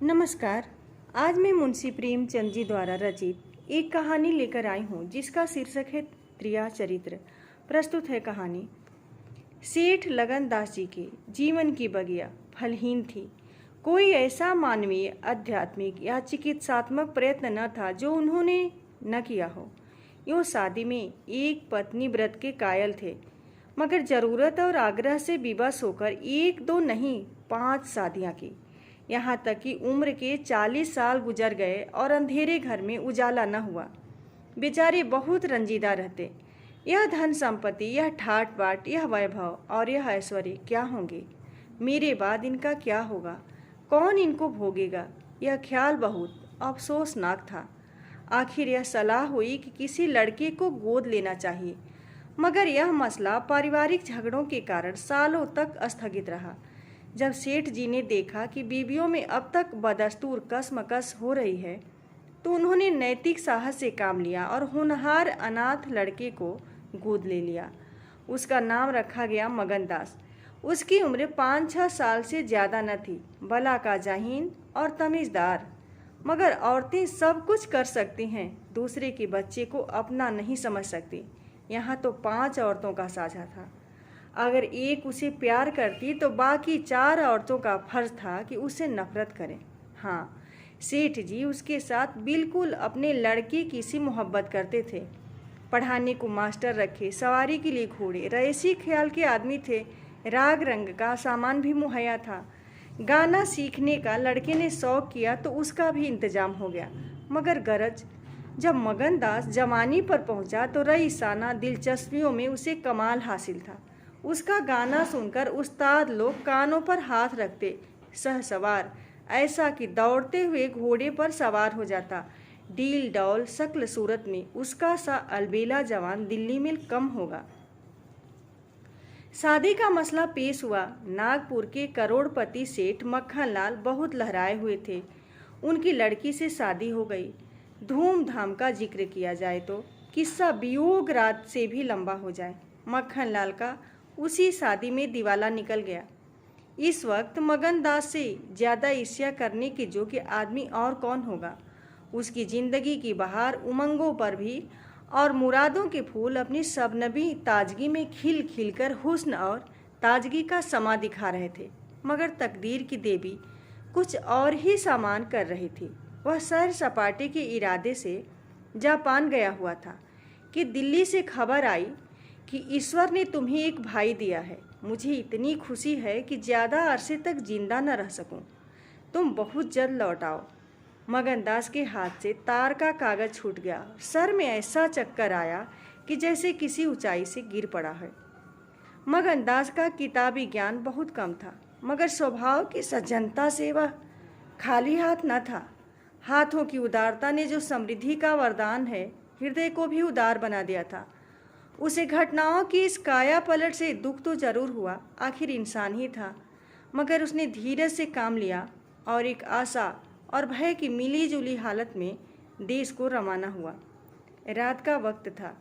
नमस्कार। आज मैं मुंशी प्रेमचंद जी द्वारा रचित एक कहानी लेकर आई हूँ जिसका शीर्षक है त्रिया चरित्र। प्रस्तुत है कहानी। सेठ लगन दास जी के जीवन की बगिया फलहीन थी। कोई ऐसा मानवीय, आध्यात्मिक या चिकित्सात्मक प्रयत्न न था जो उन्होंने न किया हो। यूँ शादी में एक पत्नी व्रत के कायल थे, मगर जरूरत और आग्रह से विवश होकर एक दो नहीं 5 शादियाँ की। यहाँ तक कि उम्र के 40 साल गुजर गए और अंधेरे घर में उजाला न हुआ। बेचारे बहुत रंजीदा रहते। यह धन संपत्ति, यह ठाट बाट, यह वैभव और यह ऐश्वर्य क्या होंगे? मेरे बाद इनका क्या होगा? कौन इनको भोगेगा? यह ख्याल बहुत अफसोसनाक था। आखिर यह सलाह हुई कि किसी लड़के को गोद लेना चाहिए, मगर यह मसला पारिवारिक झगड़ों के कारण सालों तक स्थगित रहा। जब सेठ जी ने देखा कि बीवियों में अब तक बदस्तूर कसमकस हो रही है, तो उन्होंने नैतिक साहस से काम लिया और होनहार अनाथ लड़के को गोद ले लिया। उसका नाम रखा गया मगनदास। उसकी उम्र 5-6 साल से ज़्यादा न थी। भला का जाहीन और तमीज़दार। मगर औरतें सब कुछ कर सकती हैं, दूसरे के बच्चे को अपना नहीं समझ सकती। यहाँ तो 5 औरतों का साझा था। अगर एक उसे प्यार करती तो बाकी 4 औरतों का फर्ज था कि उसे नफरत करें। हाँ, सेठ जी उसके साथ बिल्कुल अपने लड़के की सी मोहब्बत करते थे। पढ़ाने को मास्टर रखे, सवारी के लिए घोड़े, रईसी ख्याल के आदमी थे। राग रंग का सामान भी मुहैया था। गाना सीखने का लड़के ने शौक किया तो उसका भी इंतजाम हो गया। मगर गरज, जब मगनदास जवानी पर पहुंचा तो रईसाना दिलचस्पियों में उसे कमाल हासिल था। उसका गाना सुनकर उस्ताद लोग कानों पर हाथ रखते। सहसवार, ऐसा कि दौड़ते हुए घोड़े पर सवार हो जाता। डील डौल शक्ल सूरत में उसका सा अलबेला जवान दिल्ली में कम होगा। शादी का मसला पेश हुआ। नागपुर के करोड़पति सेठ मक्खनलाल बहुत लहराए हुए थे। उनकी लड़की से शादी हो गई। धूमधाम का जिक्र किया जाए तो किस्सा वियोग रात से भी लंबा हो जाए। मक्खनलाल का उसी शादी में दिवाला निकल गया। इस वक्त मगनदास से ज़्यादा ईर्ष्या करने के योग्य आदमी और कौन होगा? उसकी ज़िंदगी की बहार उमंगों पर भी और मुरादों के फूल अपनी शबनमी ताजगी में खिल खिल कर हुस्न और ताजगी का समा दिखा रहे थे। मगर तकदीर की देवी कुछ और ही सामान कर रही थी। वह सैर सपाटे के इरादे से जापान गया हुआ था कि दिल्ली से खबर आई कि ईश्वर ने तुम्हें एक भाई दिया है। मुझे इतनी खुशी है कि ज़्यादा अरसे तक जिंदा न रह सकूं। तुम बहुत जल्द लौट आओ। मगनदास के हाथ से तार का कागज़ छूट गया। सर में ऐसा चक्कर आया कि जैसे किसी ऊंचाई से गिर पड़ा है। मगनदास का किताबी ज्ञान बहुत कम था, मगर स्वभाव की सज्जनता से वह खाली हाथ न था। हाथों की उदारता ने जो समृद्धि का वरदान है, हृदय को भी उदार बना दिया था। उसे घटनाओं की इस काया पलट से दुख तो जरूर हुआ, आखिर इंसान ही था। मगर उसने धीरज से काम लिया और एक आशा और भय की मिली जुली हालत में देश को रवाना हुआ। रात का वक्त था।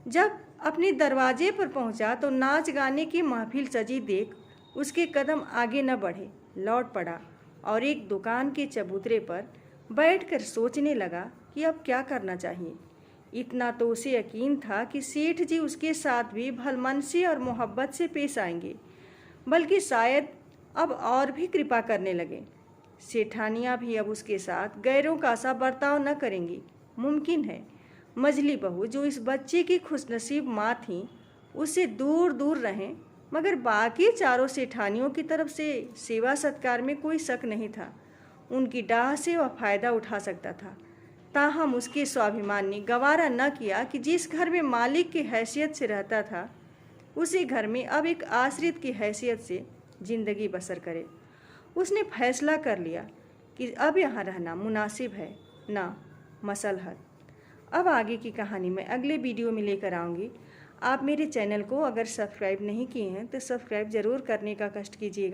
जब अपने दरवाजे पर पहुंचा तो नाच गाने की महफिल सजी देख उसके कदम आगे न बढ़े, लौट पड़ा और एक दुकान के चबूतरे पर बैठकर सोचने लगा कि अब क्या करना चाहिए। इतना तो उसे यकीन था कि सेठ जी उसके साथ भी भलमनसी और मोहब्बत से पेश आएंगे, बल्कि शायद अब और भी कृपा करने लगे। सेठानियाँ भी अब उसके साथ गैरों का सा बर्ताव न करेंगी। मुमकिन है मझली बहू, जो इस बच्चे की खुशनसीब माँ थी, उससे दूर दूर रहें, मगर बाकी चारों सेठानियों की तरफ से सेवा सत्कार में कोई शक नहीं था। उनकी डाह से वह फायदा उठा सकता था। ताहम उसके स्वाभिमान ने गवारा न किया कि जिस घर में मालिक की हैसियत से रहता था, उसी घर में अब एक आश्रित की हैसियत से जिंदगी बसर करे। उसने फैसला कर लिया कि अब यहाँ रहना मुनासिब है, ना मसलहत। अब आगे की कहानी मैं अगले वीडियो में लेकर आऊँगी। आप मेरे चैनल को अगर सब्सक्राइब नहीं किए हैं तो सब्सक्राइब ज़रूर करने का कष्ट कीजिएगा।